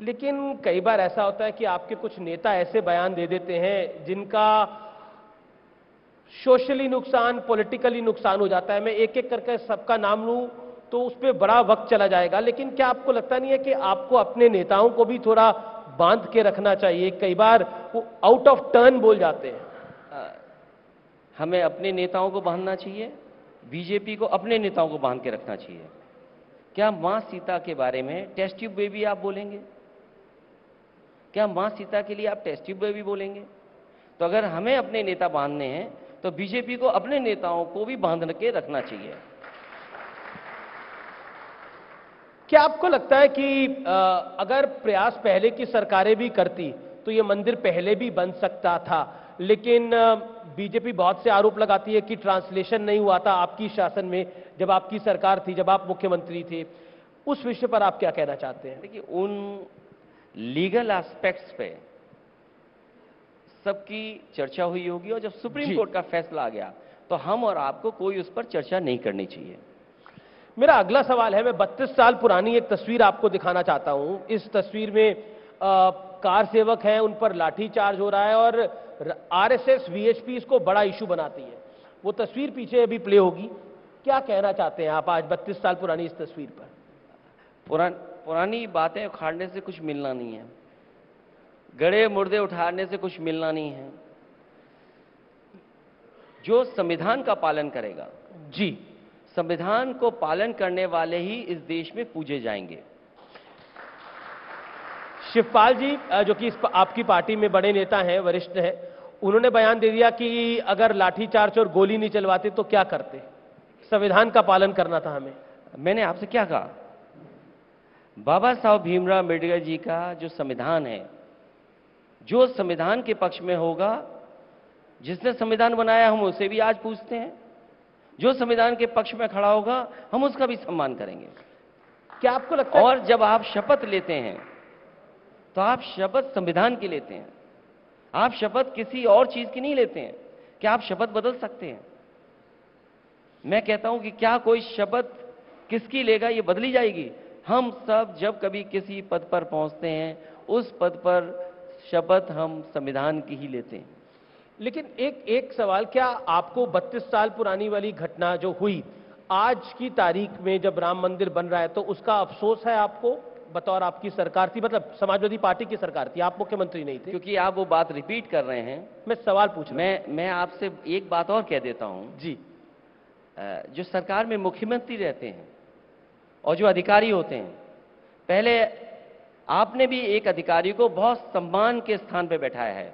लेकिन कई बार ऐसा होता है कि आपके कुछ नेता ऐसे बयान दे देते हैं जिनका सोशली नुकसान, पॉलिटिकली नुकसान हो जाता है। मैं एक एक करके सबका नाम लूं तो उस पर बड़ा वक्त चला जाएगा, लेकिन क्या आपको लगता नहीं है कि आपको अपने नेताओं को भी थोड़ा बांध के रखना चाहिए? कई बार वो आउट ऑफ टर्न बोल जाते हैं। हमें अपने नेताओं को बांधना चाहिए, बीजेपी को अपने नेताओं को बांध के रखना चाहिए। क्या मां सीता के बारे में टेस्ट ट्यूब बेबी आप बोलेंगे? क्या मां सीता के लिए आप टेस्ट ट्यूब बेबी बोलेंगे? तो अगर हमें अपने नेता बांधने हैं तो बीजेपी को अपने नेताओं को भी बांध के रखना चाहिए। क्या आपको लगता है कि अगर प्रयास पहले की सरकारें भी करती तो ये मंदिर पहले भी बन सकता था? लेकिन बीजेपी बहुत से आरोप लगाती है कि ट्रांसलेशन नहीं हुआ था आपकी शासन में, जब आपकी सरकार थी, जब आप मुख्यमंत्री थे। उस विषय पर आप क्या कहना चाहते हैं? देखिए, उन लीगल एस्पेक्ट्स पे सबकी चर्चा हुई होगी, और जब सुप्रीम कोर्ट का फैसला आ गया तो हम और आपको कोई उस पर चर्चा नहीं करनी चाहिए। मेरा अगला सवाल है, मैं 32 साल पुरानी एक तस्वीर आपको दिखाना चाहता हूं। इस तस्वीर में कार सेवक हैं, उन पर लाठीचार्ज हो रहा है और आरएसएस वीएचपी इसको बड़ा इशू बनाती है। वो तस्वीर पीछे अभी प्ले होगी। क्या कहना चाहते हैं आप आज 32 साल पुरानी इस तस्वीर पर? पुरानी बातें उखाड़ने से कुछ मिलना नहीं है, गड़े मुर्दे उठाने से कुछ मिलना नहीं है। जो संविधान का पालन करेगा, जी, संविधान को पालन करने वाले ही इस देश में पूजे जाएंगे। शिवपाल जी, जो कि आपकी पार्टी में बड़े नेता हैं, वरिष्ठ हैं, उन्होंने बयान दे दिया कि अगर लाठीचार्ज और गोली नहीं चलवाते तो क्या करते? संविधान का पालन करना था हमें। मैंने आपसे क्या कहा? बाबा साहब भीमराव अम्बेडकर जी का जो संविधान है, जो संविधान के पक्ष में होगा, जिसने संविधान बनाया हम उसे भी आज पूछते हैं, जो संविधान के पक्ष में खड़ा होगा हम उसका भी सम्मान करेंगे। क्या आपको लगता है? और जब आप शपथ लेते हैं तो आप शपथ संविधान की लेते हैं, आप शपथ किसी और चीज की नहीं लेते हैं। क्या आप शपथ बदल सकते हैं? मैं कहता हूं कि क्या कोई शपथ किसकी लेगा ये बदली जाएगी? हम सब जब कभी किसी पद पर पहुंचते हैं, उस पद पर शपथ हम संविधान की ही लेते हैं। लेकिन एक सवाल, क्या आपको 32 साल पुरानी वाली घटना जो हुई, आज की तारीख में जब राम मंदिर बन रहा है, तो उसका अफसोस है आपको? बतौर आपकी सरकार थी, मतलब समाजवादी पार्टी की सरकार थी, आप मुख्यमंत्री नहीं थे। क्योंकि आप वो बात रिपीट कर रहे हैं, मैं सवाल पूछ रहा हूं। मैं आपसे एक बात और कह देता हूं जी। जो सरकार में मुख्यमंत्री रहते हैं और जो अधिकारी होते हैं, पहले आपने भी एक अधिकारी को बहुत सम्मान के स्थान पर बैठाया है,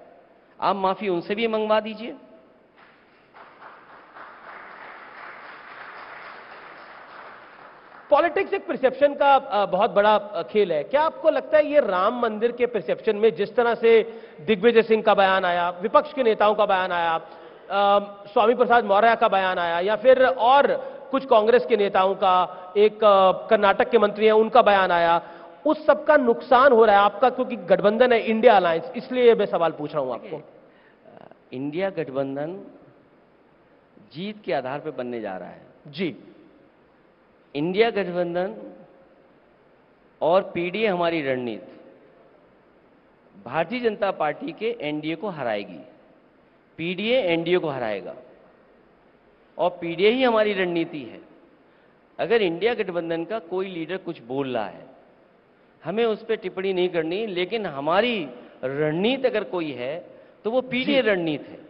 आप माफी उनसे भी मंगवा दीजिए। पॉलिटिक्स एक परसेप्शन का बहुत बड़ा खेल है। क्या आपको लगता है ये राम मंदिर के परसेप्शन में जिस तरह से दिग्विजय सिंह का बयान आया, विपक्ष के नेताओं का बयान आया, स्वामी प्रसाद मौर्य का बयान आया, या फिर और कुछ कांग्रेस के नेताओं का, एक कर्नाटक के मंत्री हैं उनका बयान आया, उस सब का नुकसान हो रहा है आपका? क्योंकि गठबंधन है इंडिया अलायंस, इसलिए मैं सवाल पूछ रहा हूं आपको। इंडिया गठबंधन जीत के आधार पर बनने जा रहा है। जी। इंडिया गठबंधन और पीडीए हमारी रणनीति भारतीय जनता पार्टी के एनडीए को हराएगी, पीडीए एनडीए को हराएगा, और पीडीए ही हमारी रणनीति है। अगर इंडिया गठबंधन का कोई लीडर कुछ बोल रहा है, हमें उस पर टिप्पणी नहीं करनी, लेकिन हमारी रणनीति अगर कोई है तो वो पीडीए रणनीति है।